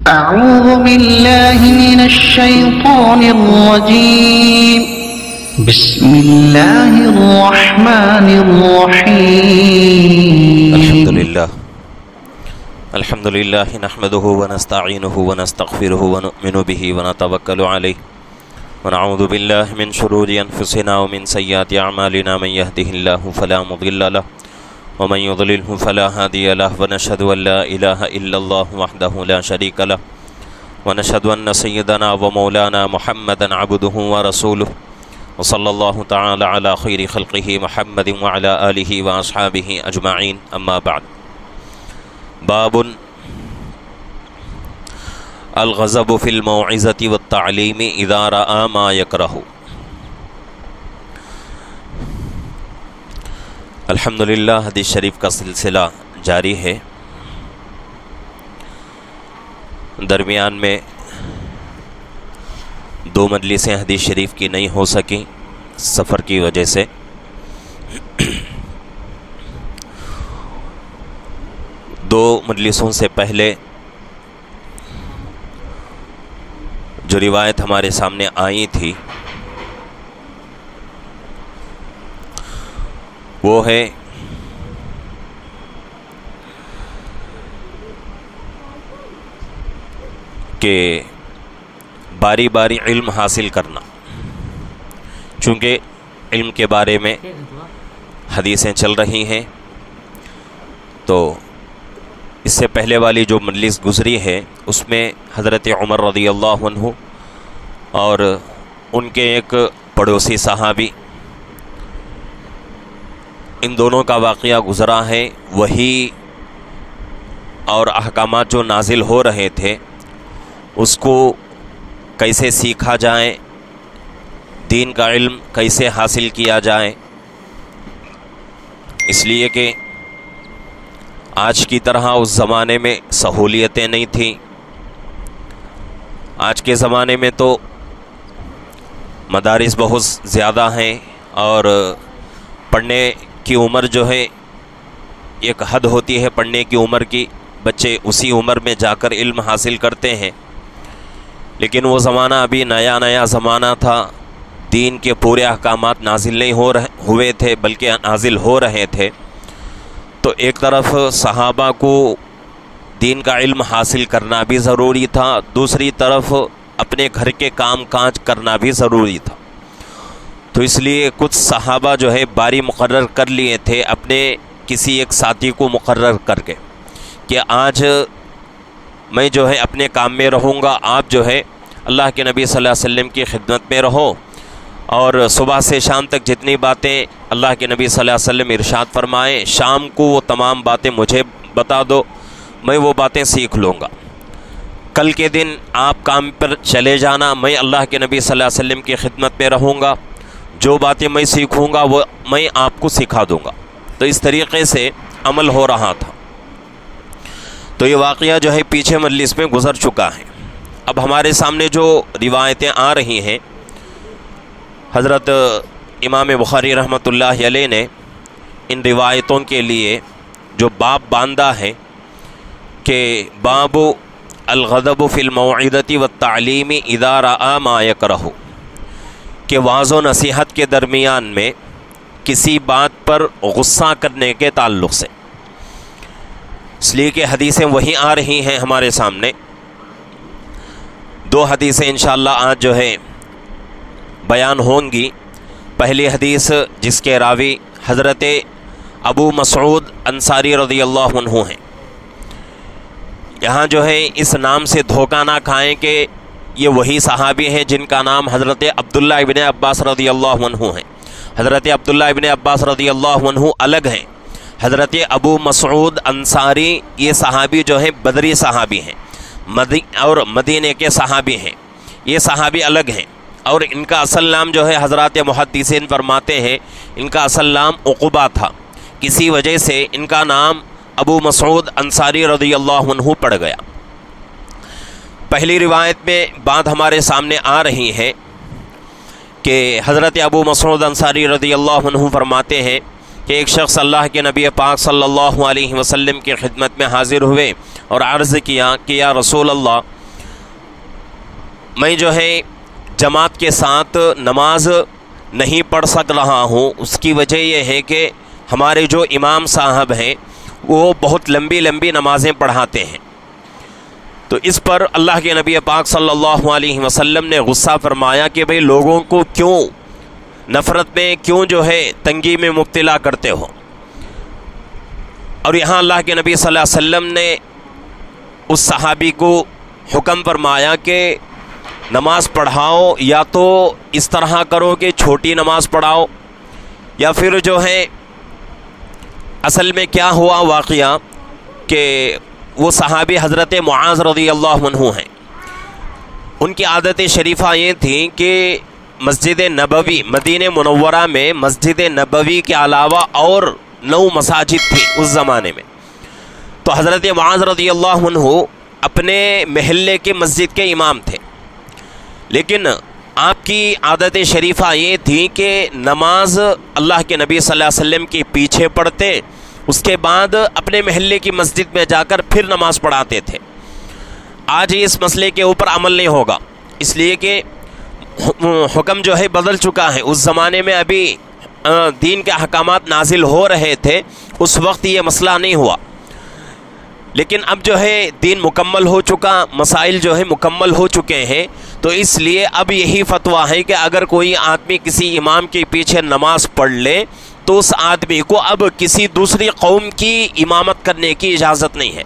أعوذ بالله من الشيطان الرجيم بسم الله الرحمن الرحيم الحمد لله نحمده ونستعينه ونستغفره ونؤمن به ونتوكل عليه ونعوذ بالله من شرور أنفسنا ومن سيئات أعمالنا من يهده الله فلا مضل له ومن يضلله فلا هادي له ونشهد أن لا إله إلا الله وحده لا شريك له ونشهد أن سيدنا ومولانا محمدا عبده ورسوله وصلى الله تعالى على خير خلقه محمد وعلى آله وأصحابه أجمعين أما بعد باب الغضب في الموعظة والتعليم إذا رأى ما يكره۔ الحمدللہ حدیث شریف کا سلسلہ جاری ہے۔ درمیان میں دو مجلسیں حدیث شریف کی نہیں ہو سکیں سفر کی وجہ سے۔ دو مجلسوں سے پہلے جو روایت ہمارے سامنے آئی تھی وہ ہے کہ باری باری علم حاصل کرنا، چونکہ علم کے بارے میں حدیثیں چل رہی ہیں، تو اس سے پہلے والی جو مجلس گزری ہے اس میں حضرت عمر رضی اللہ عنہ اور ان کے ایک پڑوسی صحابی، ان دونوں کا واقعہ گزرا ہے۔ وہی اور احکامات جو نازل ہو رہے تھے اس کو کیسے سیکھا جائے، دین کا علم کیسے حاصل کیا جائے، اس لیے کہ آج کی طرح اس زمانے میں سہولیتیں نہیں تھیں۔ آج کے زمانے میں تو مدارس بہت زیادہ ہیں اور پڑھنے کی عمر جو ہے ایک حد ہوتی ہے پڑھنے کی عمر کی، بچے اسی عمر میں جا کر علم حاصل کرتے ہیں، لیکن وہ زمانہ ابھی نیا زمانہ تھا، دین کے پورے احکامات نازل نہیں ہوئے تھے بلکہ نازل ہو رہے تھے۔ تو ایک طرف صحابہ کو دین کا علم حاصل کرنا بھی ضروری تھا، دوسری طرف اپنے گھر کے کام کاج کرنا بھی ضروری تھا، تو اس لیے کچھ صحابہ جو ہے باری مقرر کر لیے تھے اپنے کسی ایک ساتھی کو مقرر کر کے کہ آج میں جو ہے اپنے کام میں رہوں گا، آپ جو ہے اللہ کے نبی صلی اللہ علیہ وسلم کی خدمت میں رہو، اور صبح سے شام تک جتنی باتیں اللہ کے نبی صلی اللہ علیہ وسلم ارشاد فرمائیں شام کو وہ تمام باتیں مجھے بتا دو، میں وہ باتیں سیکھ لوں گا۔ کل کے دن آپ کام پر چلے جانا، میں اللہ کے نبی صلی اللہ علیہ وسلم کی خدمت میں رہوں گا، جو باتیں میں سیکھوں گا وہ میں آپ کو سکھا دوں گا۔ تو اس طریقے سے عمل ہو رہا تھا۔ تو یہ واقعہ جو ہے پیچھے مجلس میں گزر چکا ہے۔ اب ہمارے سامنے جو روایتیں آ رہی ہیں، حضرت امام بخاری رحمۃ اللہ علیہ نے ان روایتوں کے لیے جو باب باندھا ہے کہ باب الغضب فی الموعظۃ والتعلیم اذا رأى ما یکرہ، کہ وعظ و نصیحت کے درمیان میں کسی بات پر غصہ کرنے کے تعلق سے، اس لیے کہ حدیثیں وہی آ رہی ہیں ہمارے سامنے۔ دو حدیثیں انشاءاللہ آج جو ہے بیان ہوں گی۔ پہلی حدیث جس کے راوی حضرت ابو مسعود انصاری رضی اللہ عنہ ہیں، یہاں جو ہے اس نام سے دھوکہ نہ کھائیں کہ یہ وہی صحابی ہیں جن کا نام حضرت عبداللہ ابن عباس رضی اللہ عنہ ہیں۔ حضرت عبداللہ ابن عباس رضی اللہ عنہ الگ ہیں، حضرت ابو مسعود انصاری یہ صحابی جو ہے بدری صحابی ہیں اور مدینے کے صحابی ہیں، یہ صحابی الگ ہیں، اور ان کا اصل نام جو ہے حضرات محدثین فرماتے ہیں ان کا اصل نام عقبہ تھا، کسی وجہ سے ان کا نام ابو مسعود انصاری رضی اللہ عنہ پڑ گیا۔ پہلی روایت میں بات ہمارے سامنے آ رہی ہے کہ حضرت ابو مسعود انصاری رضی اللہ عنہ فرماتے ہیں کہ ایک شخص اللہ کے نبی پاک صلی اللہ علیہ وسلم کی خدمت میں حاضر ہوئے اور عرض کیا کہ یا رسول اللہ، میں جو ہے جماعت کے ساتھ نماز نہیں پڑھ سک رہا ہوں، اس کی وجہ یہ ہے کہ ہمارے جو امام صاحب ہیں وہ بہت لمبی لمبی نمازیں پڑھاتے ہیں۔ تو اس پر اللہ کے نبی پاک صلی اللہ علیہ وسلم نے غصہ فرمایا کہ بھئی لوگوں کو کیوں نفرت میں، کیوں جو ہے تنگی میں مبتلا کرتے ہو۔ اور یہاں اللہ کے نبی صلی اللہ علیہ وسلم نے اس صحابی کو حکم فرمایا کہ نماز پڑھاؤ، یا تو اس طرح کرو کہ چھوٹی نماز پڑھاؤ، یا پھر جو ہے اصل میں کیا ہوا واقعہ کہ وہ صحابی حضرت معاذ رضی اللہ عنہ ہیں، ان کی عادت شریفہ یہ تھی کہ مسجد نبوی، مدینہ منورہ میں مسجد نبوی کے علاوہ اور 9 مساجد تھی اس زمانے میں۔ تو حضرت معاذ رضی اللہ عنہ اپنے محلے کے مسجد کے امام تھے، لیکن آپ کی عادت شریفہ یہ تھی کہ نماز اللہ کے نبی صلی اللہ علیہ وسلم کے پیچھے پڑھتے، اس کے بعد اپنے محلے کی مسجد میں جا کر پھر نماز پڑھاتے تھے۔ آج اس مسئلے کے اوپر عمل نہیں ہوگا، اس لیے کہ حکم جو ہے بدل چکا ہے۔ اس زمانے میں ابھی دین کے احکامات نازل ہو رہے تھے، اس وقت یہ مسئلہ نہیں ہوا، لیکن اب جو ہے دین مکمل ہو چکا، مسائل جو ہے مکمل ہو چکے ہیں، تو اس لیے اب یہی فتویٰ ہے کہ اگر کوئی آدمی کسی امام کے پیچھے نماز پڑھ لے تو اس آدمی کو اب کسی دوسری قوم کی امامت کرنے کی اجازت نہیں ہے،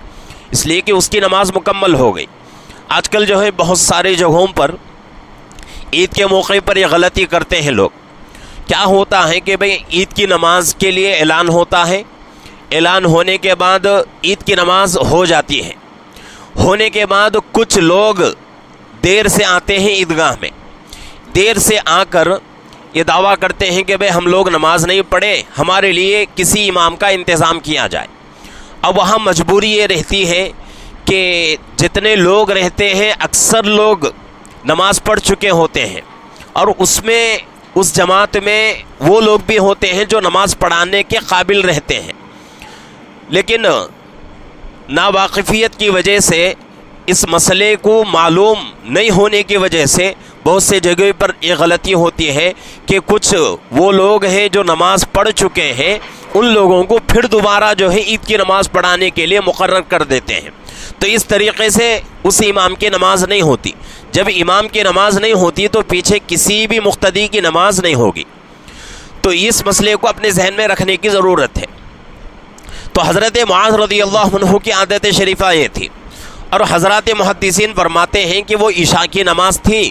اس لیے کہ اس کی نماز مکمل ہو گئی۔ آج کل جو ہے بہت سارے جگہوں پر عید کے موقع پر یہ غلطی کرتے ہیں لوگ۔ کیا ہوتا ہے کہ بھئی عید کی نماز کے لیے اعلان ہوتا ہے، اعلان ہونے کے بعد عید کی نماز ہو جاتی ہے، ہونے کے بعد کچھ لوگ دیر سے آتے ہیں عیدگاہ میں، دیر سے آ کر یہ دعویٰ کرتے ہیں کہ بھئی ہم لوگ نماز نہیں پڑھے، ہمارے لیے کسی امام کا انتظام کیا جائے۔ اب وہاں مجبوری یہ رہتی ہے کہ جتنے لوگ رہتے ہیں اکثر لوگ نماز پڑھ چکے ہوتے ہیں، اور اس میں اس جماعت میں وہ لوگ بھی ہوتے ہیں جو نماز پڑھانے کے قابل رہتے ہیں، لیکن ناواقفیت کی وجہ سے، اس مسئلے کو معلوم نہیں ہونے کی وجہ سے بہت سے جگہ پر یہ غلطی ہوتی ہے کہ کچھ وہ لوگ ہیں جو نماز پڑھ چکے ہیں، ان لوگوں کو پھر دوبارہ جو ہے عید کی نماز پڑھانے کے لیے مقرر کر دیتے ہیں۔ تو اس طریقے سے اس امام کی نماز نہیں ہوتی۔ جب امام کی نماز نہیں ہوتی تو پیچھے کسی بھی مقتدی کی نماز نہیں ہوگی۔ تو اس مسئلے کو اپنے ذہن میں رکھنے کی ضرورت ہے۔ تو حضرت معاذ رضی اللہ عنہ کی عادت شریفہ یہ تھی، اور حضرات محدثین فرماتے ہیں کہ وہ عشاء کی نماز تھی۔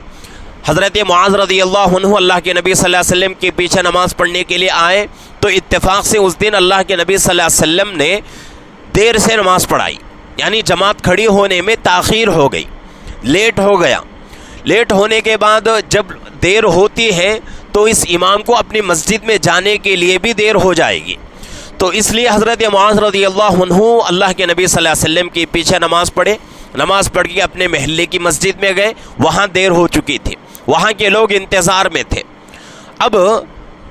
حضرت معاذ رضی اللہ عنہ اللہ کے نبی صلی اللہ علیہ وسلم کے پیچھے نماز پڑھنے کے لیے آئے، تو اتفاق سے اس دن اللہ کے نبی صلی اللہ علیہ وسلم نے دیر سے نماز پڑھائی، یعنی جماعت کھڑی ہونے میں تاخیر ہو گئی، لیٹ ہو گیا۔ لیٹ ہونے کے بعد جب دیر ہوتی ہے تو اس امام کو اپنی مسجد میں جانے کے لیے بھی دیر ہو جائے گی۔ تو اس لیے حضرت معاذ رضی اللہ عنہ اللہ کے نبی صلی اللہ علیہ وسلم کے پیچھے نماز پڑھے، نماز پڑھ کے اپنے محلے کی مسجد میں گئے، وہاں دیر ہو چکی تھی، وہاں کے لوگ انتظار میں تھے۔ اب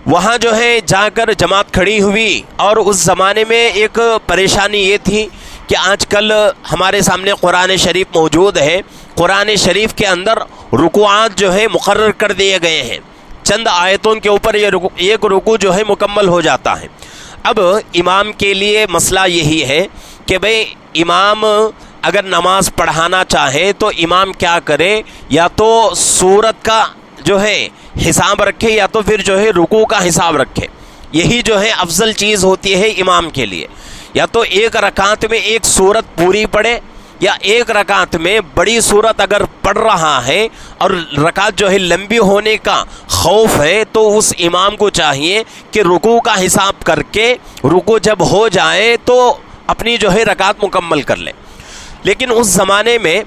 وہاں جو ہے جا کر جماعت کھڑی ہوئی، اور اس زمانے میں ایک پریشانی یہ تھی کہ آج کل ہمارے سامنے قرآن شریف موجود ہے، قرآن شریف کے اندر رکوعات جو ہے مقرر کر دیے گئے ہیں، چند آیتوں کے اوپر ایک رکوع جو ہے مکمل ہو جاتا ہے۔ اب امام کے لیے مسئلہ یہی ہے کہ بھئی امام اگر نماز پڑھانا چاہے تو امام کیا کرے، یا تو سورت کا جو ہے حساب رکھے، یا تو پھر جو ہے رکوع کا حساب رکھے۔ یہی جو ہے افضل چیز ہوتی ہے امام کے لیے، یا تو ایک رکعت میں ایک سورت پوری پڑھے، یا ایک رکعت میں بڑی سورت اگر پڑھ رہا ہے اور رکعت جو ہے لمبی ہونے کا خوف ہے تو اس امام کو چاہیے کہ رکوع کا حساب کر کے رکوع جب ہو جائے تو اپنی جو ہے رکعت مکمل کر لے۔ لیکن اس زمانے میں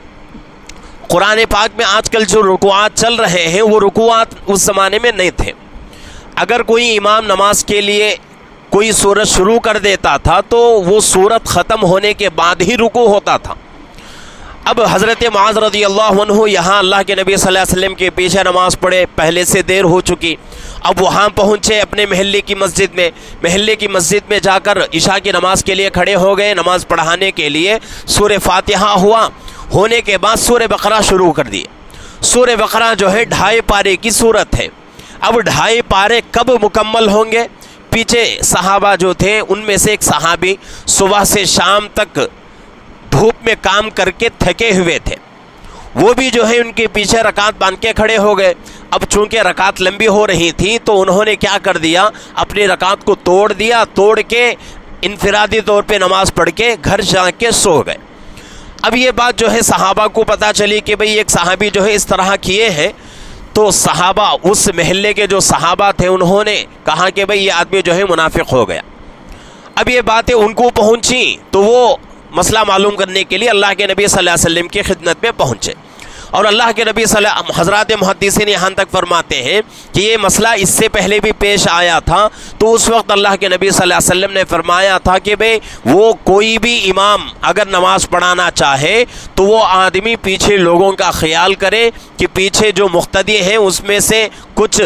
قرآن پاک میں آج کل جو رکوعات چل رہے ہیں وہ رکوعات اس زمانے میں نہیں تھے۔ اگر کوئی امام نماز کے لیے کوئی سورت شروع کر دیتا تھا تو وہ سورت ختم ہونے کے بعد ہی رکوع ہوتا تھا۔ اب حضرت معاذ رضی اللہ عنہ یہاں اللہ کے نبی صلی اللہ علیہ وسلم کے پیچھے نماز پڑھے، پہلے سے دیر ہو چکی، اب وہاں پہنچے اپنے محلے کی مسجد میں، محلے کی مسجد میں جا کر عشاء کی نماز کے لیے کھڑے ہو گئے، نماز پڑھانے کے لیے سورہ فاتحہ ہوا، ہونے کے بعد سورہ بقرہ شروع کر دی۔ سورہ بقرہ جو ہے 2.5 پارے کی سورت ہے۔ اب 2.5 پارے کب مکمل ہوں گے؟ پیچھے صحابہ جو تھے ان میں سے ایک صحابی صبح سے شام تک دھوپ میں کام کر کے تھکے ہوئے تھے، وہ بھی جو ہے ان کے پیچھے رکعت باندھ کے کھڑے ہو گئے۔ اب چونکہ رکعت لمبی ہو رہی تھی تو انہوں نے کیا کر دیا، اپنی رکعت کو توڑ دیا، توڑ کے انفرادی طور پہ نماز پڑھ کے گھر جا کے سو گئے۔ اب یہ بات جو ہے صحابہ کو پتہ چلی کہ بھئی ایک صحابی جو ہے اس طرح کیے ہیں، تو صحابہ اس محلے کے جو صحابہ تھے انہوں نے کہا کہ بھئی یہ آدمی جو ہے منافق ہو گیا۔ اب یہ باتیں ان کو پہنچی تو وہ مسئلہ معلوم کرنے کے لیے اللہ کے نبی صلی اللہ علیہ وسلم کی خدمت میں پہنچے، اور اللہ کے نبی حضرات محدثین یہاں تک فرماتے ہیں کہ یہ مسئلہ اس سے پہلے بھی پیش آیا تھا، تو اس وقت اللہ کے نبی صلی اللہ علیہ وسلم نے فرمایا تھا کہ بھئی وہ کوئی بھی امام اگر نماز پڑھانا چاہے تو وہ آدمی پیچھے لوگوں کا خیال کرے کہ پیچھے جو مقتدی ہیں اس میں سے کچھ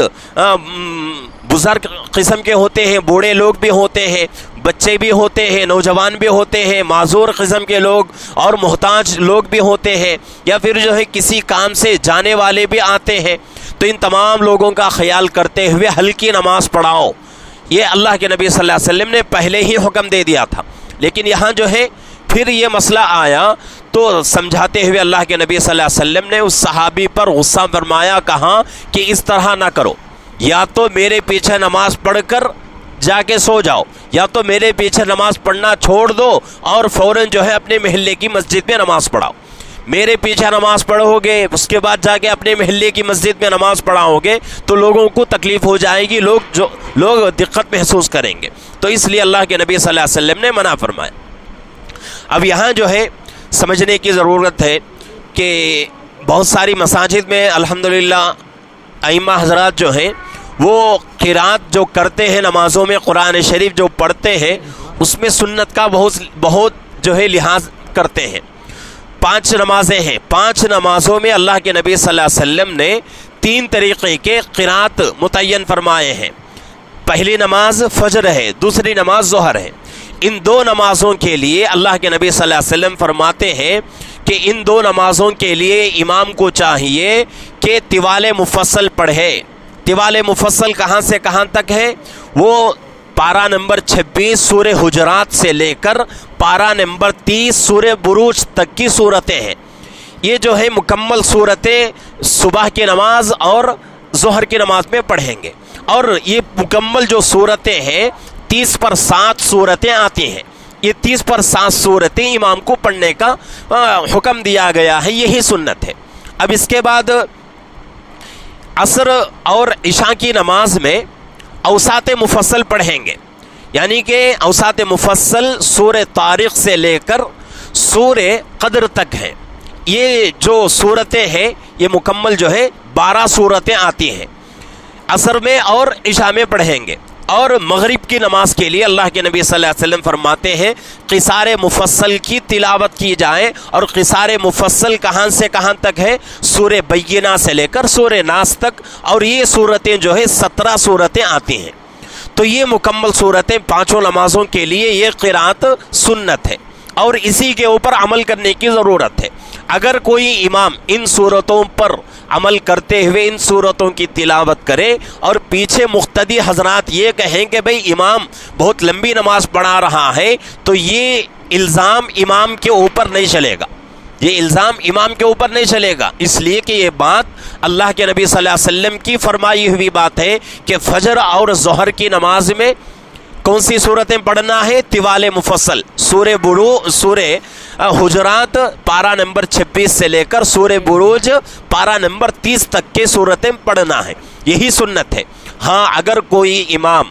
بزرگ قسم کے ہوتے ہیں، بوڑھے لوگ بھی ہوتے ہیں، بچے بھی ہوتے ہیں، نوجوان بھی ہوتے ہیں، معذور قسم کے لوگ اور محتاج لوگ بھی ہوتے ہیں، یا پھر جو ہے کسی کام سے جانے والے بھی آتے ہیں، تو ان تمام لوگوں کا خیال کرتے ہوئے ہلکی نماز پڑھاؤ۔ یہ اللہ کے نبی صلی اللہ علیہ وسلم نے پہلے ہی حکم دے دیا تھا، لیکن یہاں جو ہے پھر یہ مسئلہ آیا تو سمجھاتے ہوئے اللہ کے نبی صلی اللہ علیہ وسلم نے اس صحابی پر غصہ فرمایا، کہا کہ اس طرح نہ کرو، یا تو میرے پیچھے نماز پڑھ کر جا کے سو جاؤ، یا تو میرے پیچھے نماز پڑھنا چھوڑ دو اور فوراً جو ہے اپنے محلے کی مسجد میں نماز پڑھاؤ۔ میرے پیچھے نماز پڑھو گے، اس کے بعد جا کے اپنے محلے کی مسجد میں نماز پڑھاؤ گے تو لوگوں کو تکلیف ہو جائے گی، لوگ دقت محسوس کریں گے، تو اس لیے اللہ کے نبی صلی اللہ علیہ وسلم نے منع فرمایا۔ اب یہاں جو ہے سمجھنے کی ضرورت ہے کہ بہت ساری مساجد میں الحمدللہ ائمہ حضرات جو ہیں وہ قرات جو کرتے ہیں نمازوں میں، قرآن شریف جو پڑھتے ہیں اس میں سنت کا بہت جو ہے لحاظ کرتے ہیں۔ 5 نمازیں ہیں، 5 نمازوں میں اللہ کے نبی صلی اللہ علیہ وسلم نے 3 طریقے کے قرات متعین فرمائے ہیں۔ پہلی نماز فجر ہے، دوسری نماز ظہر ہے۔ ان 2 نمازوں کے لیے اللہ کے نبی صلی اللہ علیہ وسلم فرماتے ہیں کہ ان 2 نمازوں کے لیے امام کو چاہیے کہ طوال مفصل پڑھے۔ طوال مفصل کہاں سے کہاں تک ہے؟ وہ پارہ نمبر 26 سورہ حجرات سے لے کر پارہ نمبر 30 سورہ بروج تک کی صورتیں ہیں۔ یہ جو ہے مکمل صورتیں صبح کی نماز اور ظہر کی نماز میں پڑھیں گے، اور یہ مکمل جو صورتیں ہیں 30 پر 7 صورتیں آتی ہیں، یہ 30 پر 7 صورتیں امام کو پڑھنے کا حکم دیا گیا ہے، یہی سنت ہے۔ اب اس کے بعد عصر اور عشاء کی نماز میں اوساط مفصل پڑھیں گے، یعنی کہ اوساط مفصل سورہ طارق سے لے کر سورہ قدر تک ہیں۔ یہ جو صورتیں ہیں یہ مکمل جو ہے 12 صورتیں آتی ہیں، عصر میں اور عشاء میں پڑھیں گے۔ اور مغرب کی نماز کے لیے اللہ کے نبی صلی اللہ علیہ وسلم فرماتے ہیں قصار مفصل کی تلاوت کی جائے، اور قصار مفصل کہاں سے کہاں تک ہے؟ سورہ بینہ سے لے کر سورہ ناس تک، اور یہ صورتیں جو ہے 17 صورتیں آتی ہیں۔ تو یہ مکمل صورتیں 5 نمازوں کے لیے یہ قرات سنت ہے، اور اسی کے اوپر عمل کرنے کی ضرورت ہے۔ اگر کوئی امام ان صورتوں پر عمل کرتے ہوئے ان صورتوں کی تلاوت کرے اور پیچھے مقتدی حضرات یہ کہیں کہ بھئی امام بہت لمبی نماز پڑھا رہا ہے، تو یہ الزام امام کے اوپر نہیں چلے گا، یہ الزام امام کے اوپر نہیں چلے گا، اس لیے کہ یہ بات اللہ کے نبی صلی اللہ علیہ وسلم کی فرمائی ہوئی بات ہے کہ فجر اور ظہر کی نماز میں کون سی صورتیں پڑھنا ہے؟ طوال مفصل سورہ حجرات پارہ نمبر 26 سے لے کر سورہ بروج پارہ نمبر 30 تک کے صورتیں پڑھنا ہے، یہی سنت ہے۔ ہاں اگر کوئی امام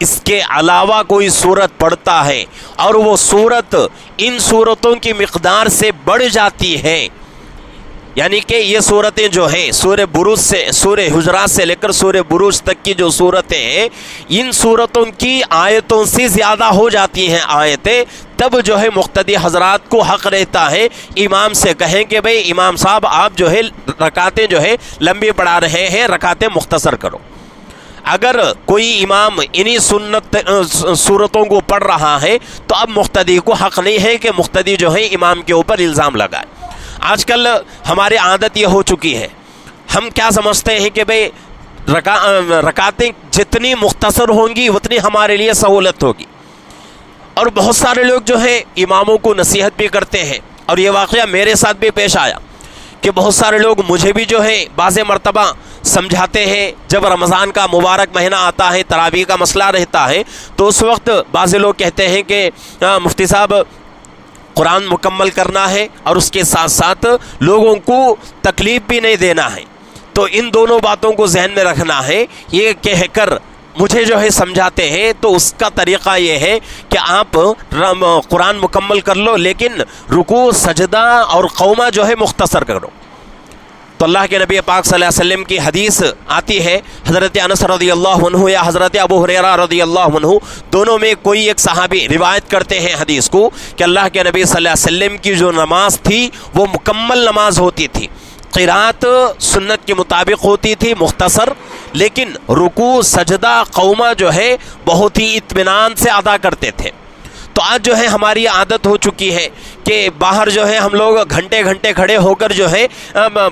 اس کے علاوہ کوئی صورت پڑھتا ہے اور وہ صورت ان صورتوں کی مقدار سے بڑھ جاتی ہے، یعنی کہ یہ صورتیں جو ہیں سورہ حجرات سے لے کر سورہ بروج تک کی جو صورتیں ہیں ان صورتوں کی آیتوں سے زیادہ ہو جاتی ہیں آیتیں، تب جو ہے مقتدی حضرات کو حق رہتا ہے امام سے کہیں کہ بھئی امام صاحب آپ جو ہے رکعتیں جو ہے لمبی پڑھا رہے ہیں، رکعتیں مختصر کرو۔ اگر کوئی امام انہی سنت صورتوں کو پڑھ رہا ہے تو اب مقتدی کو حق نہیں ہے کہ مقتدی جو ہے امام کے اوپر الزام لگائے۔ آج کل ہماری عادت یہ ہو چکی ہے، ہم کیا سمجھتے ہیں کہ بھئی رکعتیں جتنی مختصر ہوں گی اتنی ہمارے لیے سہولت ہوگی، اور بہت سارے لوگ جو ہے اماموں کو نصیحت بھی کرتے ہیں، اور یہ واقعہ میرے ساتھ بھی پیش آیا کہ بہت سارے لوگ مجھے بھی جو ہے بعض مرتبہ سمجھاتے ہیں، جب رمضان کا مبارک مہینہ آتا ہے، تراویح کا مسئلہ رہتا ہے، تو اس وقت بعض لوگ کہتے ہیں کہ مفتی صاحب قرآن مکمل کرنا ہے اور اس کے ساتھ ساتھ لوگوں کو تکلیف بھی نہیں دینا ہے، تو ان دونوں باتوں کو ذہن میں رکھنا ہے۔ یہ کہہ کر مجھے جو ہے سمجھاتے ہیں، تو اس کا طریقہ یہ ہے کہ آپ قرآن مکمل کر لو لیکن رکوع، سجدہ اور قومہ جو ہے مختصر کرو۔ تو اللہ کے نبی پاک صلی اللہ علیہ وسلم کی حدیث آتی ہے، حضرت انس رضی اللہ عنہ یا حضرت ابو ہریرہ رضی اللہ عنہ، دونوں میں کوئی ایک صحابی روایت کرتے ہیں حدیث کو کہ اللہ کے نبی صلی اللہ علیہ وسلم کی جو نماز تھی وہ مکمل نماز ہوتی تھی، قرات سنت کے مطابق ہوتی تھی، مختصر، لیکن رکوع، سجدہ، قومہ جو ہے بہت ہی اطمینان سے ادا کرتے تھے۔ تو آج جو ہے ہماری عادت ہو چکی ہے کہ باہر جو ہے ہم لوگ گھنٹے گھنٹے کھڑے ہو کر جو ہے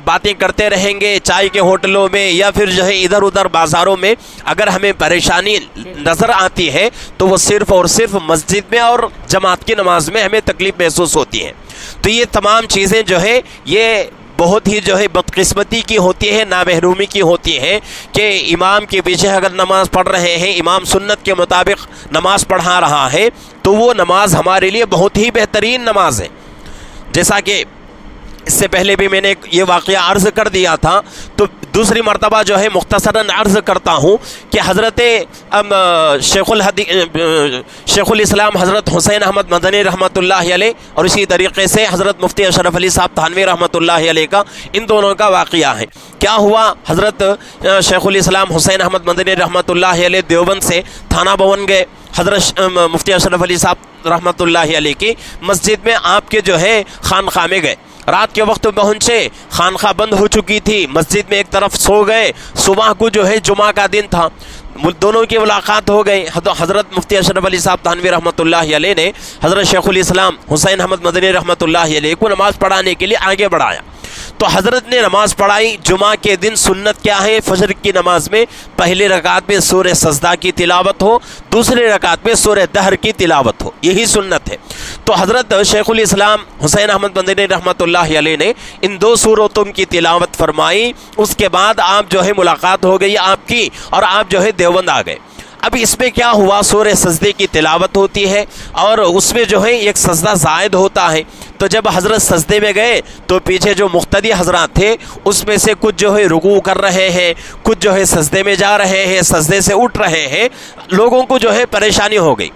باتیں کرتے رہیں گے، چائے کے ہوٹلوں میں یا پھر جو ہے ادھر ادھر بازاروں میں۔ اگر ہمیں پریشانی نظر آتی ہے تو وہ صرف اور صرف مسجد میں اور جماعت کی نماز میں ہمیں تکلیف محسوس ہوتی ہے۔ تو یہ تمام چیزیں جو ہے یہ بہت ہی جو ہے بدقسمتی کی ہوتی ہے، نامحرومی کی ہوتی ہے کہ امام کے پیچھے اگر نماز پڑھ رہے ہیں، امام سنت کے مطابق نماز پڑھا رہا ہے تو وہ نماز ہمارے لیے بہت ہی بہترین نماز ہے۔ جیسا کہ اس سے پہلے بھی میں نے یہ واقعہ عرض کر دیا تھا، تو دوسری مرتبہ جو ہے مختصراً عرض کرتا ہوں کہ حضرت شیخ الاسلام حضرت حسین احمد مدنی رحمۃ اللہ علیہ اور اسی طریقے سے حضرت مفتی اشرف علی صاحب تھانوی رحمۃ اللہ علیہ کا، ان دونوں کا واقعہ ہے۔ کیا ہوا، حضرت شیخ الاسلام حسین احمد مدنی رحمۃ اللہ علیہ دیوبند سے تھانہ بھون گئے، حضرت مفتی اشرف علی صاحب رحمۃ اللہ علیہ کی مسجد میں آپ کے جو ہے خانقاہ میں گئے، رات کے وقت پہنچے، خانقاہ بند ہو چکی تھی، مسجد میں ایک طرف سو گئے، صبح کو جو ہے جمعہ کا دن تھا، دونوں کی ملاقات ہو گئی۔ حضرت مفتی اشرف علی صاحب تھانوی رحمۃ اللہ علیہ نے حضرت شیخ الاسلام حسین احمد مدنی رحمۃ اللہ علیہ کو نماز پڑھانے کے لیے آگے بڑھایا، تو حضرت نے نماز پڑھائی۔ جمعہ کے دن سنت کیا ہے، فجر کی نماز میں پہلی رکعت میں سورہ سجدہ کی تلاوت ہو، دوسری رکعت میں سورہ دہر کی تلاوت ہو، یہی سنت ہے۔ تو حضرت شیخ الاسلام حسین احمد مدنی رحمۃ اللہ علیہ نے ان دو سورتوں کی تلاوت فرمائی، اس کے بعد آپ جو ہے ملاقات ہو گئی آپ کی، اور آپ جو ہے دیوبند آ گئے۔ اب اس میں کیا ہوا، سورہ سجدے کی تلاوت ہوتی ہے اور اس میں جو ہے ایک سجدہ زائد ہوتا ہے، تو جب حضرت سجدے میں گئے تو پیچھے جو مقتدی حضرات تھے اس میں سے کچھ جو ہے رکوع کر رہے ہیں، کچھ جو ہے سجدے میں جا رہے ہیں، سجدے سے اٹھ رہے ہیں، لوگوں کو جو ہے پریشانی ہو گئی۔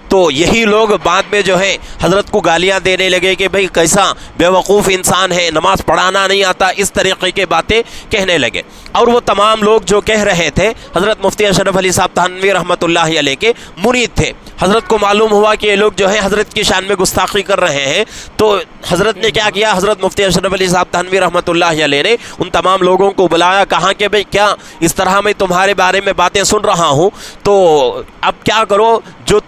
تو یہی لوگ بعد میں جو ہے حضرت کو گالیاں دینے لگے کہ بھئی کیسا بیوقوف انسان ہے، نماز پڑھانا نہیں آتا، اس طریقے کی باتیں کہنے لگے۔ اور وہ تمام لوگ جو کہہ رہے تھے حضرت مفتی اشرف علی صاحب تھانوی رحمۃ اللہ علیہ کے مرید تھے۔ حضرت کو معلوم ہوا کہ یہ لوگ جو ہے حضرت کی شان میں گستاخی کر رہے ہیں، تو حضرت نے کیا کیا، حضرت مفتی اشرف علی صاحب تھانوی رحمۃ اللہ علیہ نے ان تمام لوگوں کو بلایا، کہا کہ بھئی کیا اس طرح میں تمہارے بارے میں باتیں سن رہا ہوں، تو اب کیا کرو، جو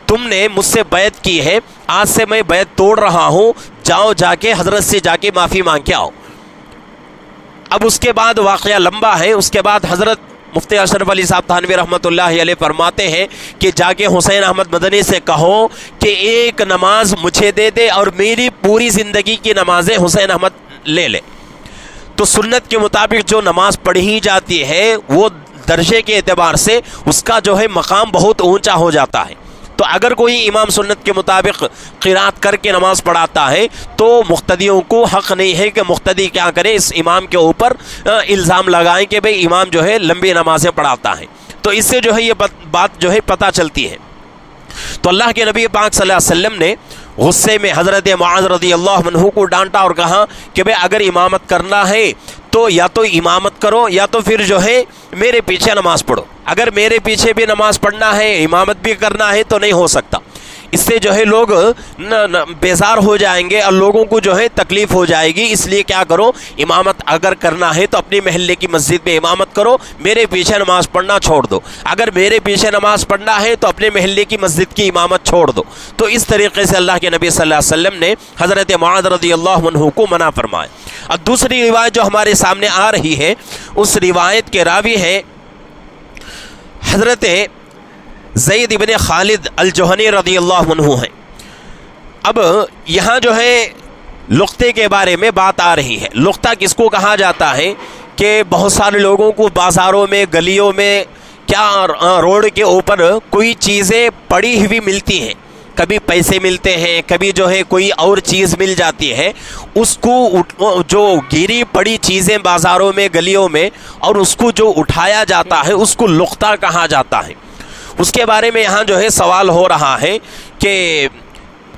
تم نے مجھ سے بیعت کی ہے آج سے میں بیعت توڑ رہا ہوں، جاؤ جا کے حضرت سے جا کے معافی مانگ کے آؤ۔ اب اس کے بعد واقعہ لمبا ہے، اس کے بعد حضرت مفتی اشرف علی صاحب تھانوی رحمۃ اللہ علیہ فرماتے ہیں کہ جا کے حسین احمد مدنی سے کہو کہ ایک نماز مجھے دے دے اور میری پوری زندگی کی نمازیں حسین احمد لے لے۔ تو سنت کے مطابق جو نماز پڑھی جاتی ہے وہ درجے کے اعتبار سے اس کا جو ہے مقام بہت اونچا ہو جاتا ہے۔ تو اگر کوئی امام سنت کے مطابق قرات کر کے نماز پڑھاتا ہے تو مقتدیوں کو حق نہیں ہے کہ مقتدی کیا کرے، اس امام کے اوپر الزام لگائیں کہ بھئی امام جو ہے لمبی نمازیں پڑھاتا ہے۔ تو اس سے جو ہے یہ بات جو ہے پتہ چلتی ہے۔ تو اللہ کے نبی پاک صلی اللہ علیہ وسلم نے غصے میں حضرت معاذ رضی اللہ عنہ کو ڈانٹا اور کہا کہ بھئی اگر امامت کرنا ہے تو یا تو امامت کرو یا تو پھر جو ہے میرے پیچھے نماز پڑھو۔ اگر میرے پیچھے بھی نماز پڑھنا ہے، امامت بھی کرنا ہے تو نہیں ہو سکتا۔ اس سے جو ہے لوگ بیزار ہو جائیں گے اور لوگوں کو جو ہے تکلیف ہو جائے گی، اس لیے کیا کرو، امامت اگر کرنا ہے تو اپنی محلے کی مسجد میں امامت کرو، میرے پیچھے نماز پڑھنا چھوڑ دو، اگر میرے پیچھے نماز پڑھنا ہے تو اپنے محلے کی مسجد کی امامت چھوڑ دو۔ تو اس طریقے سے اللہ کے نبی صلی اللہ علیہ وسلم نے حضرت معاذ رضی اللہ عنہ کو منع فرمایا۔ اب دوسری روایت جو ہمارے سامنے آ رہی ہے، اس روایت کے راوی ہیں حضرت زید ابن خالد الجہنی رضی اللہ عنہ ہیں۔ اب یہاں جو ہے لقطے کے بارے میں بات آ رہی ہے۔ لقطہ کس کو کہا جاتا ہے کہ بہت سارے لوگوں کو بازاروں میں، گلیوں میں، کیا روڈ کے اوپر کوئی چیزیں پڑی ہوئی ملتی ہیں، کبھی پیسے ملتے ہیں، کبھی جو ہے کوئی اور چیز مل جاتی ہے، اس کو جو گری پڑی چیزیں بازاروں میں، گلیوں میں، اور اس کو جو اٹھایا جاتا ہے اس کو لقطہ کہا جاتا ہے۔ اس کے بارے میں یہاں جو ہے سوال ہو رہا ہے کہ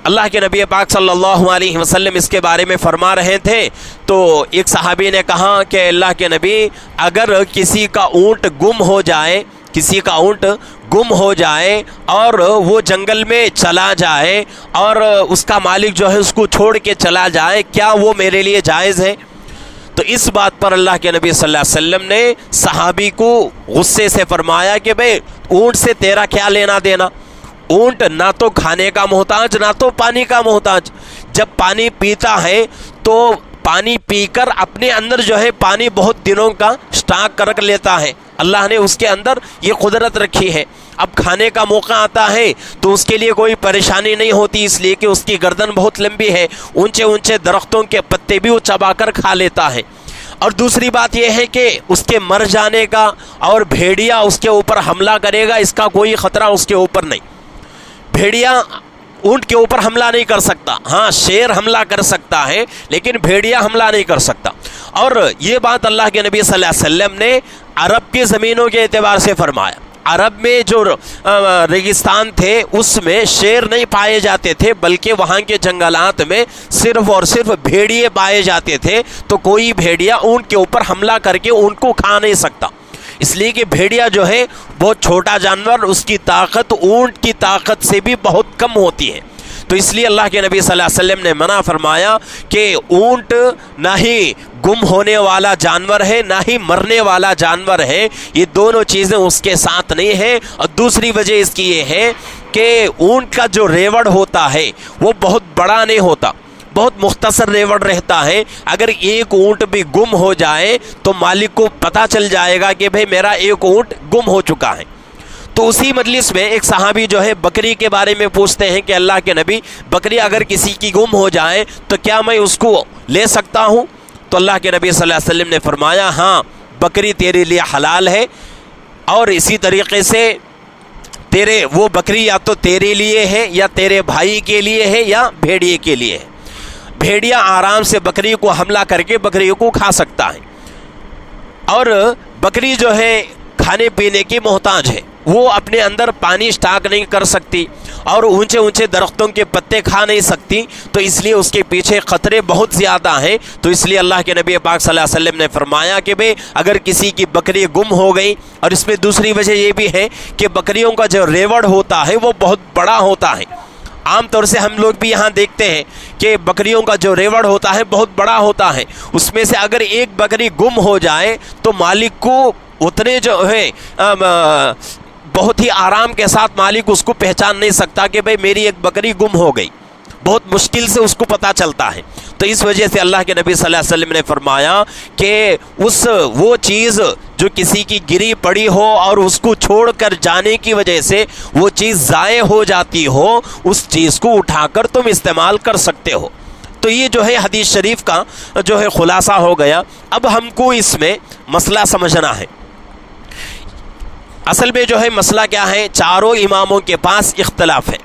اللہ کے نبی پاک صلی اللہ علیہ وسلم اس کے بارے میں فرما رہے تھے، تو ایک صحابی نے کہا کہ اللہ کے نبی، اگر کسی کا اونٹ گم ہو جائے، کسی کا اونٹ گم ہو جائے اور وہ جنگل میں چلا جائے اور اس کا مالک جو ہے اس کو چھوڑ کے چلا جائے، کیا وہ میرے لیے جائز ہے؟ تو اس بات پر اللہ کے نبی صلی اللہ علیہ وسلم نے صحابی کو غصے سے فرمایا کہ بھئی اونٹ سے تیرا کیا لینا دینا؟ اونٹ نہ تو کھانے کا محتاج، نہ تو پانی کا محتاج۔ جب پانی پیتا ہے تو پانی پی کر اپنے اندر جو ہے پانی بہت دنوں کا سٹاک کر لیتا ہے، اللہ نے اس کے اندر یہ قدرت رکھی ہے۔ اب کھانے کا موقع آتا ہے تو اس کے لیے کوئی پریشانی نہیں ہوتی، اس لیے کہ اس کی گردن بہت لمبی ہے، اونچے اونچے درختوں کے پتے بھی وہ چبا کر کھا لیتا ہے۔ اور دوسری بات یہ ہے کہ اس کے مر جانے کا اور بھیڑیا اس کے اوپر حملہ کرے گا، اس کا کوئی خطرہ اس کے اوپر نہیں۔ بھیڑیا اونٹ کے اوپر حملہ نہیں کر سکتا، ہاں شیر حملہ کر سکتا ہے لیکن بھیڑیا حملہ نہیں کر سکتا۔ اور یہ بات اللہ کے نبی صلی اللہ علیہ وسلم نے عرب کی زمینوں کے اعتبار سے فرمایا۔ عرب میں جو ریگستان تھے اس میں شیر نہیں پائے جاتے تھے، بلکہ وہاں کے جنگلات میں صرف اور صرف بھیڑیے پائے جاتے تھے، تو کوئی بھیڑیا اونٹ کے اوپر حملہ کر کے اونٹ کو کھا نہیں سکتا، اس لیے کہ بھیڑیا جو ہے بہت چھوٹا جانور، اس کی طاقت اونٹ کی طاقت سے بھی بہت کم ہوتی ہے۔ تو اس لیے اللہ کے نبی صلی اللہ علیہ وسلم نے منع فرمایا کہ اونٹ نہ ہی گم ہونے والا جانور ہے، نہ ہی مرنے والا جانور ہے، یہ دونوں چیزیں اس کے ساتھ نہیں ہیں۔ اور دوسری وجہ اس کی یہ ہے کہ اونٹ کا جو ریوڑ ہوتا ہے وہ بہت بڑا نہیں ہوتا، بہت مختصر ریوڑ رہتا ہے۔ اگر ایک اونٹ بھی گم ہو جائے تو مالک کو پتہ چل جائے گا کہ بھئی میرا ایک اونٹ گم ہو چکا ہے۔ تو اسی مجلس میں ایک صحابی جو ہے بکری کے بارے میں پوچھتے ہیں کہ اللہ کے نبی، بکری اگر کسی کی گم ہو جائے تو کیا میں اس کو لے سکتا ہوں؟ تو اللہ کے نبی صلی اللہ علیہ وسلم نے فرمایا ہاں، بکری تیرے لیے حلال ہے، اور اسی طریقے سے تیرے وہ بکری یا تو تیرے لیے ہے یا تیرے بھائی کے لیے ہے یا بھیڑیے کے لیے ہے۔ بھیڑیا آرام سے بکری کو حملہ کر کے بکری کو کھا سکتا ہے، اور بکری جو ہے کھانے پینے کی محتاج ہے، وہ اپنے اندر پانی سٹاک نہیں کر سکتی اور اونچے اونچے درختوں کے پتے کھا نہیں سکتی، تو اس لیے اس کے پیچھے خطرے بہت زیادہ ہیں۔ تو اس لیے اللہ کے نبی پاک صلی اللہ علیہ وسلم نے فرمایا کہ بھئی اگر کسی کی بکری گم ہو گئی، اور اس میں دوسری وجہ یہ بھی ہے کہ بکریوں کا جو ریوڑ ہوتا ہے وہ بہت بڑا ہوتا ہے۔ عام طور سے ہم لوگ بھی یہاں دیکھتے ہیں کہ بکریوں کا جو ریوڑ ہوتا ہے بہت بڑا ہوتا ہے، اس میں سے اگر ایک بکری گم ہو جائے تو مالک کو اتنے جو ہے بہت ہی آرام کے ساتھ مالک اس کو پہچان نہیں سکتا کہ بھئی میری ایک بکری گم ہو گئی، بہت مشکل سے اس کو پتہ چلتا ہے۔ تو اس وجہ سے اللہ کے نبی صلی اللہ علیہ وسلم نے فرمایا کہ وہ چیز جو کسی کی گری پڑی ہو اور اس کو چھوڑ کر جانے کی وجہ سے وہ چیز ضائع ہو جاتی ہو، اس چیز کو اٹھا کر تم استعمال کر سکتے ہو۔ تو یہ جو ہے حدیث شریف کا جو ہے خلاصہ ہو گیا۔ اب ہم کو اس میں مسئلہ سمجھنا ہے۔ اصل میں جو ہے مسئلہ کیا ہے، چاروں اماموں کے پاس اختلاف ہے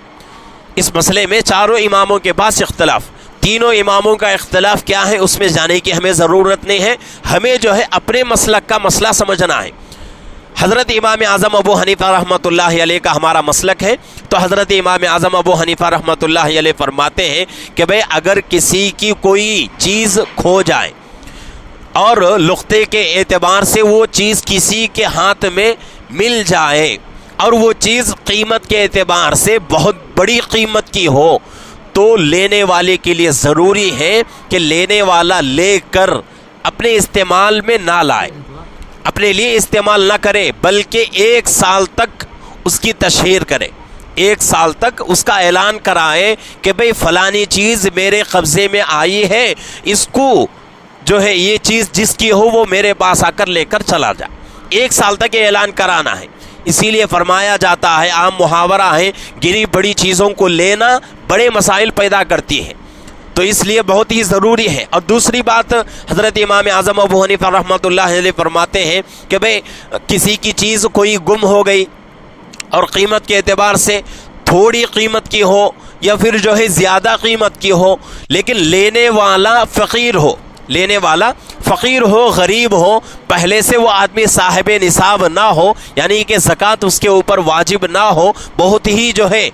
اس مسئلے میں، چاروں اماموں کے پاس اختلاف، تینوں اماموں کا اختلاف کیا ہے اس میں جانے کی ہمیں ضرورت نہیں ہے، ہمیں جو ہے اپنے مسلک کا مسئلہ سمجھنا ہے۔ حضرت امام اعظم ابو حنیفہ رحمۃ اللہ علیہ کا ہمارا مسلک ہے، تو حضرت امام اعظم ابو حنیفہ رحمۃ اللہ علیہ فرماتے ہیں کہ بھئی اگر کسی کی کوئی چیز کھو جائے اور لقطے کے اعتبار سے وہ چیز کسی کے ہاتھ میں مل جائے اور وہ چیز قیمت کے اعتبار سے بہت بڑی قیمت کی ہو تو لینے والے کے لیے ضروری ہے کہ لینے والا لے کر اپنے استعمال میں نہ لائے، اپنے لیے استعمال نہ کرے، بلکہ 1 سال تک اس کی تشہیر کرے، 1 سال تک اس کا اعلان کرائے کہ بھئی فلانی چیز میرے قبضے میں آئی ہے، اس کو جو ہے یہ چیز جس کی ہو وہ میرے پاس آ کر لے کر چلا جائے۔ 1 سال تک یہ اعلان کرانا ہے۔ اسی لیے فرمایا جاتا ہے، عام محاورہ ہے، گری بڑی چیزوں کو لینا بڑے مسائل پیدا کرتی ہے، تو اس لیے بہت ہی ضروری ہے۔ اور دوسری بات، حضرت امام اعظم ابو حنیفہ رحمۃ اللہ علیہ فرماتے ہیں کہ بھئی کسی کی چیز کوئی گم ہو گئی اور قیمت کے اعتبار سے تھوڑی قیمت کی ہو یا پھر جو ہے زیادہ قیمت کی ہو، لیکن لینے والا فقیر ہو، لینے والا فقیر ہو، غریب ہو، پہلے سے وہ آدمی صاحب نصاب نہ ہو، یعنی کہ زکوٰۃ اس کے اوپر واجب نہ ہو، بہت ہی جو ہے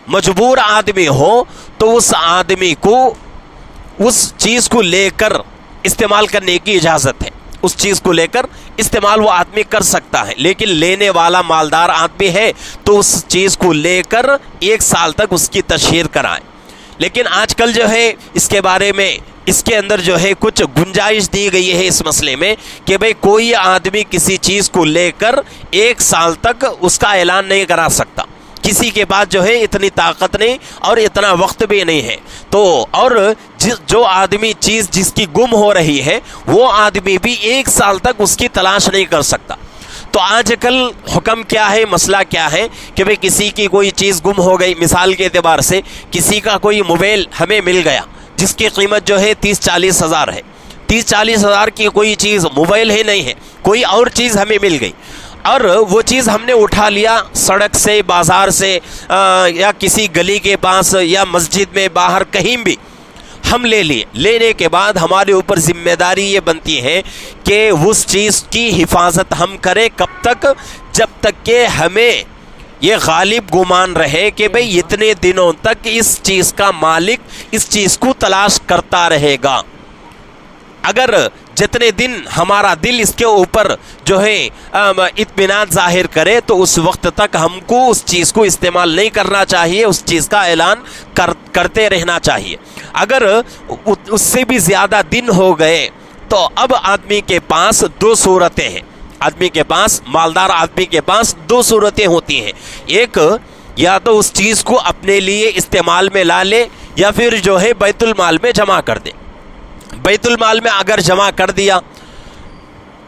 مجبور آدمی ہو، تو اس آدمی کو اس چیز کو لے کر استعمال کرنے کی اجازت ہے، اس چیز کو لے کر استعمال وہ آدمی کر سکتا ہے۔ لیکن لینے والا مالدار آدمی ہے تو اس چیز کو لے کر 1 سال تک اس کی تشہیر کرائے۔ لیکن آج کل جو ہے اس کے بارے میں، اس کے اندر جو ہے کچھ گنجائش دی گئی ہے اس مسئلے میں کہ بھئی کوئی آدمی کسی چیز کو لے کر 1 سال تک اس کا اعلان نہیں کرا سکتا، کسی کے بعد جو ہے اتنی طاقت نہیں اور اتنا وقت بھی نہیں ہے، تو اور جو آدمی چیز جس کی گم ہو رہی ہے وہ آدمی بھی 1 سال تک اس کی تلاش نہیں کر سکتا۔ تو آج کل حکم کیا ہے، مسئلہ کیا ہے کہ بھئی کسی کی کوئی چیز گم ہو گئی، مثال کے اعتبار سے کسی کا کوئی موبائل ہمیں مل گیا جس کی قیمت جو ہے 30-40 ہزار ہے، 30-40 ہزار کی کوئی چیز موبائل ہے نہیں ہے، کوئی اور چیز ہمیں مل گئی اور وہ چیز ہم نے اٹھا لیا سڑک سے، بازار سے یا کسی گلی کے پاس یا مسجد میں باہر کہیں بھی ہم لے لیے، لینے کے بعد ہمارے اوپر ذمہ داری یہ بنتی ہے کہ اس چیز کی حفاظت ہم کریں، کب تک؟ جب تک کہ ہمیں یہ غالب گمان رہے کہ بھئی اتنے دنوں تک اس چیز کا مالک اس چیز کو تلاش کرتا رہے گا۔ اگر جتنے دن ہمارا دل اس کے اوپر جو ہے اطمینان ظاہر کرے تو اس وقت تک ہم کو اس چیز کو استعمال نہیں کرنا چاہیے، اس چیز کا اعلان کرتے رہنا چاہیے۔ اگر اس سے بھی زیادہ دن ہو گئے تو اب آدمی کے پاس 2 صورتیں ہیں، آدمی کے پاس، مالدار آدمی کے پاس 2 صورتیں ہوتی ہیں، ایک یا تو اس چیز کو اپنے لیے استعمال میں لا لے یا پھر جو ہے بیت المال میں جمع کر دے۔ بیت المال میں اگر جمع کر دیا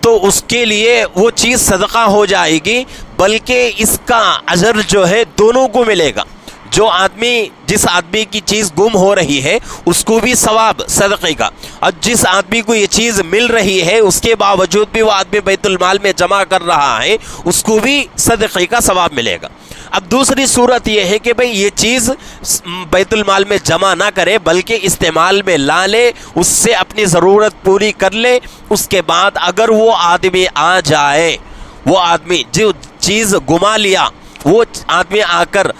تو اس کے لیے وہ چیز صدقہ ہو جائے گی، بلکہ اس کا اجر جو ہے دونوں کو ملے گا، جو آدمی جس آدمی کی چیز گم ہو رہی ہے اس کو بھی ثواب صدقے کا، اور جس آدمی کو یہ چیز مل رہی ہے اس کے باوجود بھی وہ آدمی بیت المال میں جمع کر رہا ہے اس کو بھی صدقے کا ثواب ملے گا۔ اب دوسری صورت یہ ہے کہ بھئی یہ چیز بیت المال میں جمع نہ کرے بلکہ استعمال میں لا لے، اس سے اپنی ضرورت پوری کر لے، اس کے بعد اگر وہ آدمی آ جائے، وہ آدمی جو چیز گما لیا وہ آدمی آ کر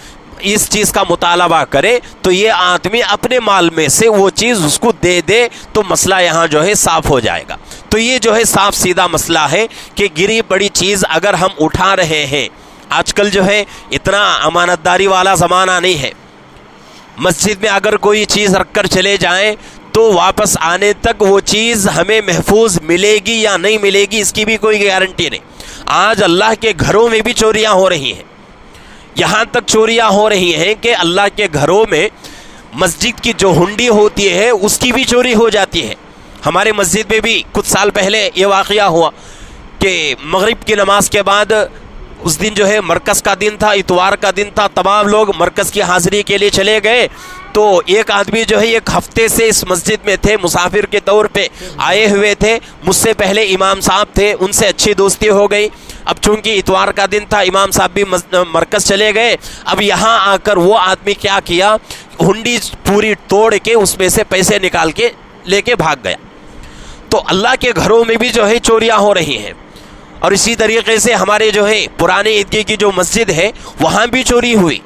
اس چیز کا مطالبہ کرے تو یہ آدمی اپنے مال میں سے وہ چیز اس کو دے دے تو مسئلہ یہاں جو ہے صاف ہو جائے گا۔ تو یہ جو ہے صاف سیدھا مسئلہ ہے کہ گری پڑی چیز اگر ہم اٹھا رہے ہیں، آج کل جو ہے اتنا امانت داری والا زمانہ نہیں ہے، مسجد میں اگر کوئی چیز رکھ کر چلے جائیں تو واپس آنے تک وہ چیز ہمیں محفوظ ملے گی یا نہیں ملے گی اس کی بھی کوئی گارنٹی نہیں۔ آج اللہ کے گھروں میں بھی چوریاں ہو رہی ہیں، یہاں تک چوریاں ہو رہی ہیں کہ اللہ کے گھروں میں مسجد کی جو ہنڈی ہوتی ہے اس کی بھی چوری ہو جاتی ہے۔ ہمارے مسجد میں بھی کچھ سال پہلے یہ واقعہ ہوا کہ مغرب کی نماز کے بعد، اس دن جو ہے مرکز کا دن تھا، اتوار کا دن تھا، تمام لوگ مرکز کی حاضری کے لیے چلے گئے، تو ایک آدمی جو ہے 1 ہفتے سے اس مسجد میں تھے، مسافر کے طور پہ آئے ہوئے تھے، مجھ سے پہلے امام صاحب تھے، ان سے اچھی دوستی ہو گئی۔ اب چونکہ اتوار کا دن تھا، امام صاحب بھی مرکز چلے گئے، اب یہاں آ کر وہ آدمی کیا کیا، ہنڈی پوری توڑ کے اس میں سے پیسے نکال کے لے کے بھاگ گیا۔ تو اللہ کے گھروں میں بھی جو ہے چوریاں ہو رہی ہیں، اور اسی طریقے سے ہمارے جو ہے پرانے عیدگاہ کی جو مسجد ہے وہاں بھی چوری ہوئی،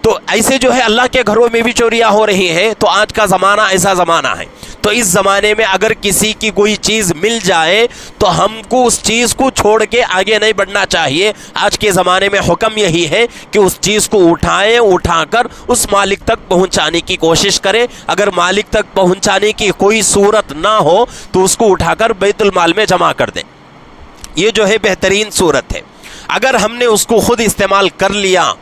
تو ایسے جو ہے اللہ کے گھروں میں بھی چوریاں ہو رہی ہیں۔ تو آج کا زمانہ ایسا زمانہ ہے، تو تو اس زمانے میں اگر کسی کی کوئی چیز مل جائے تو ہم کو اس چیز کو چھوڑ کے آگے نہیں بڑھنا چاہیے۔ آج کے زمانے میں حکم یہی ہے کہ اس چیز کو اٹھا کر اس مالک تک پہنچانے کی کوشش کریں۔ اگر مالک تک پہنچانے کی کوئی صورت نہ ہو تو اس کو اٹھا کر بیت المال میں جمع کر دیں، یہ جو ہے بہترین صورت ہے۔ اگر ہم نے اس کو خود استعمال کر لیا،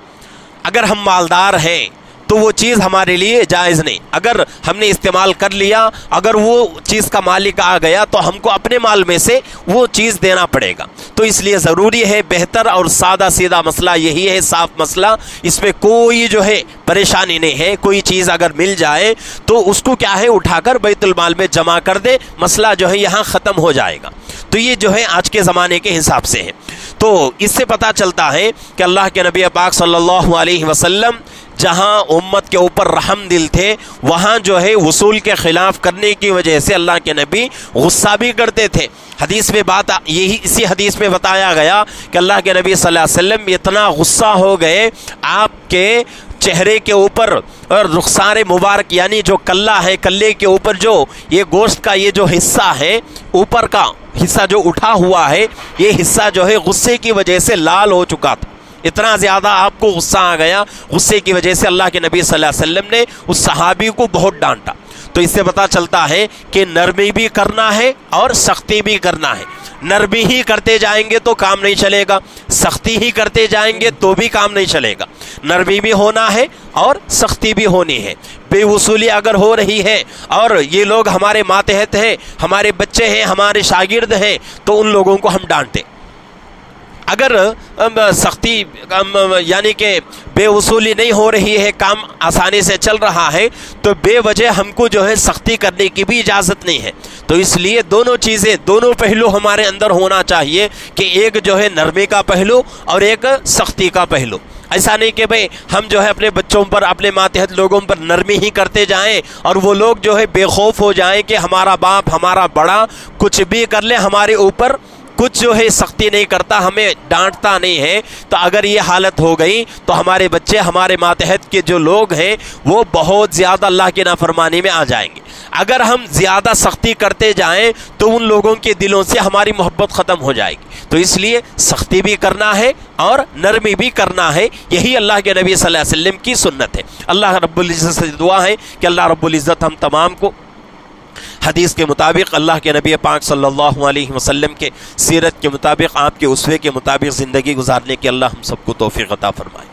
اگر ہم مالدار ہیں تو وہ چیز ہمارے لیے جائز نہیں۔ اگر ہم نے استعمال کر لیا، اگر وہ چیز کا مالک آ گیا تو ہم کو اپنے مال میں سے وہ چیز دینا پڑے گا۔ تو اس لیے ضروری ہے، بہتر اور سادہ سیدھا مسئلہ یہی ہے، صاف مسئلہ، اس میں کوئی جو ہے پریشانی نہیں ہے۔ کوئی چیز اگر مل جائے تو اس کو کیا ہے اٹھا کر بیت المال میں جمع کر دے، مسئلہ جو ہے یہاں ختم ہو جائے گا۔ تو یہ جو ہے آج کے زمانے کے حساب سے ہے۔ تو اس سے پتہ چلتا ہے کہ اللہ کے نبی پاک صلی اللہ علیہ وسلم جہاں امت کے اوپر رحم دل تھے، وہاں جو ہے وصول کے خلاف کرنے کی وجہ سے اللہ کے نبی غصہ بھی کرتے تھے۔ حدیث میں بات یہی، اسی حدیث میں بتایا گیا کہ اللہ کے نبی صلی اللہ علیہ وسلم اتنا غصہ ہو گئے، آپ کے چہرے کے اوپر اور رخسار مبارک یعنی جو کلہ ہے، کلے کے اوپر جو یہ گوشت کا یہ جو حصہ ہے، اوپر کا حصہ جو اٹھا ہوا ہے، یہ حصہ جو ہے غصے کی وجہ سے لال ہو چکا تھا۔ اتنا زیادہ آپ کو غصہ آ گیا، غصے کی وجہ سے اللہ کے نبی صلی اللہ علیہ وسلم نے اس صحابی کو بہت ڈانٹا۔ تو اس سے پتہ چلتا ہے کہ نرمی بھی کرنا ہے اور سختی بھی کرنا ہے۔ نرمی ہی کرتے جائیں گے تو کام نہیں چلے گا، سختی ہی کرتے جائیں گے تو بھی کام نہیں چلے گا۔ نرمی بھی ہونا ہے اور سختی بھی ہونی ہے۔ بے وصولی اگر ہو رہی ہے اور یہ لوگ ہمارے ماتحت ہیں، ہمارے بچے ہیں، ہمارے شاگرد ہیں، تو ان لوگوں کو ہم ڈانٹیں۔ اگر سختی یعنی کہ بے وصولی نہیں ہو رہی ہے، کام آسانی سے چل رہا ہے، تو بے وجہ ہم کو جو ہے سختی کرنے کی بھی اجازت نہیں ہے۔ تو اس لیے دونوں چیزیں، دونوں پہلو ہمارے اندر ہونا چاہیے کہ ایک جو ہے نرمی کا پہلو اور ایک سختی کا پہلو۔ ایسا نہیں کہ بھئی ہم جو ہے اپنے بچوں پر، اپنے ماتحت لوگوں پر نرمی ہی کرتے جائیں اور وہ لوگ جو ہے بے خوف ہو جائیں کہ ہمارا باپ، ہمارا بڑا کچھ بھی کر لے، ہمارے اوپر کچھ جو ہے سختی نہیں کرتا، ہمیں ڈانٹتا نہیں ہے۔ تو اگر یہ حالت ہو گئی تو ہمارے بچے، ہمارے ماتحت کے جو لوگ ہیں، وہ بہت زیادہ اللہ کی نافرمانی میں آ جائیں گے۔ اگر ہم زیادہ سختی کرتے جائیں تو ان لوگوں کے دلوں سے ہماری محبت ختم ہو جائے گی۔ تو اس لیے سختی بھی کرنا ہے اور نرمی بھی کرنا ہے، یہی اللہ کے نبی صلی اللہ علیہ وسلم کی سنت ہے۔ اللہ رب العزت سے دعا ہے کہ اللہ رب العزت ہم تمام کو حدیث کے مطابق، اللہ کے نبی پاک صلی اللہ علیہ وسلم کے سیرت کے مطابق، آپ کے اسوے کے مطابق زندگی گزارنے کی اللہ ہم سب کو توفیق عطا فرمائے۔